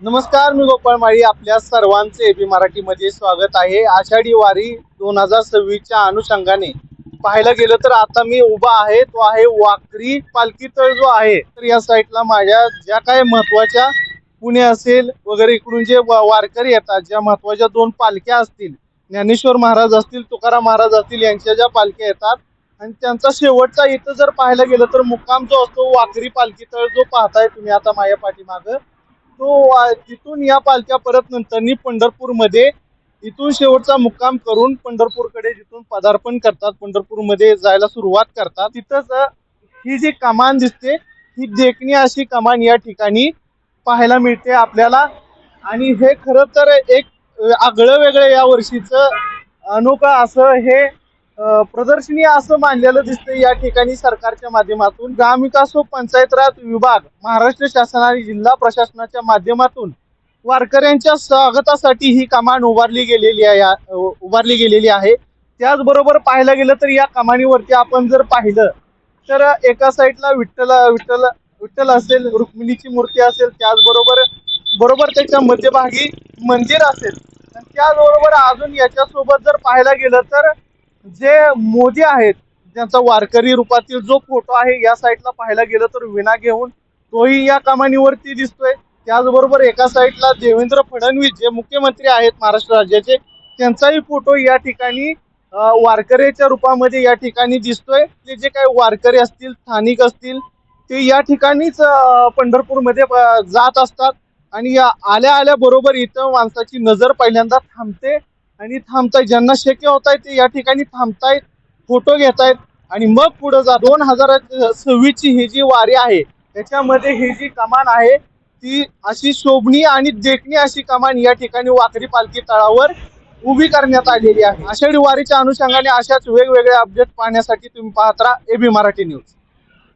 नमस्कार, मी गोपाळ माळी. आपल्या सर्वांचे एबी मराठीमध्ये स्वागत आहे. आषाढी वारी 2026च्या अनुषंगाने पाहायला गेलं तर आता मी उभा आहे तो आहे वाखरी पालखी तळ जो आहे. तर या साईडला माझ्या ज्या काही महत्वाच्या पुणे असेल वगैरे इकडून जे वारकरी येतात, ज्या महत्वाच्या दोन पालख्या असतील, ज्ञानेश्वर महाराज असतील, तुकाराम महाराज असतील, यांच्या ज्या पालख्या येतात आणि त्यांचा शेवटचा इथं जर पाहायला गेलं तर मुक्काम जो असतो वाखरी पालखी तळ जो पाहताय तुम्ही आता माझ्या पाठीमागं, तो तिथून या पालख्या परत नंतरनी पंढरपूरमध्ये इथून शेवटचा मुक्काम करून पंढरपूरकडे जिथून पदार्पण करतात, पंढरपूरमध्ये जायला सुरुवात करतात. तिथंच ही जी कमान दिसते, ही देखणी अशी कमान या ठिकाणी पाहायला मिळते आपल्याला. आणि हे खरं तर एक आगळं वेगळं या वर्षीचं अनोखं असं हे प्रदर्शनी असं मानलेलं दिसतं या ठिकाणी सरकारच्या माध्यमातून. ग्रामविकास व पंचायत राज विभाग, महाराष्ट्र शासन आणि जिल्हा प्रशासनाच्या माध्यमातून वारकऱ्यांच्या स्वागतासाठी ही कमान उभारली गेलेली आहे. त्याचबरोबर पाहायला गेलं तर या कमानीवरती आपण जर पाहिलं तर एका साईडला विठ्ठल असेल, रुक्मिणीची मूर्ती असेल, त्याचबरोबर त्याच्या मध्यभागी मंदिर असेल. त्याचबरोबर अजून याच्यासोबत जर पाहायला गेलं तर जे मोदी आहेत त्यांचा वारकरी रूपातील जो फोटो आहे या साईडला पाहायला गेलं तर विणा घेऊन तोही या कमानीवरती दिसतोय. त्याचबरोबर एका साईडला देवेंद्र फडणवीस जे मुख्यमंत्री आहेत महाराष्ट्र राज्याचे, त्यांचाही फोटो या ठिकाणी वारकऱ्याच्या रूपामध्ये या ठिकाणी दिसतोय. ते जे काही वारकरी असतील, स्थानिक असतील, ते या ठिकाणीच पंढरपूरमध्ये जात असतात. आणि या आल्या बरोबर इथं माणसाची नजर पहिल्यांदा थांबते आणि थांबतायत, ज्यांना शक्य होत आहे ते या ठिकाणी थांबतायत, फोटो घेतायत आणि मग पुढे जा. 2026ची ही जी वारी आहे त्याच्यामध्ये ही जी कमान आहे ती अशी शोभनीय आणि देखणी अशी कमान या ठिकाणी वाखरी पालखी तळावर उभी करण्यात आलेली आहे. आषाढी वारीच्या अनुषंगाने अशाच वेगवेगळ्या अपडेट पाहण्यासाठी तुम्ही पाहत राहा एबी मराठी न्यूज.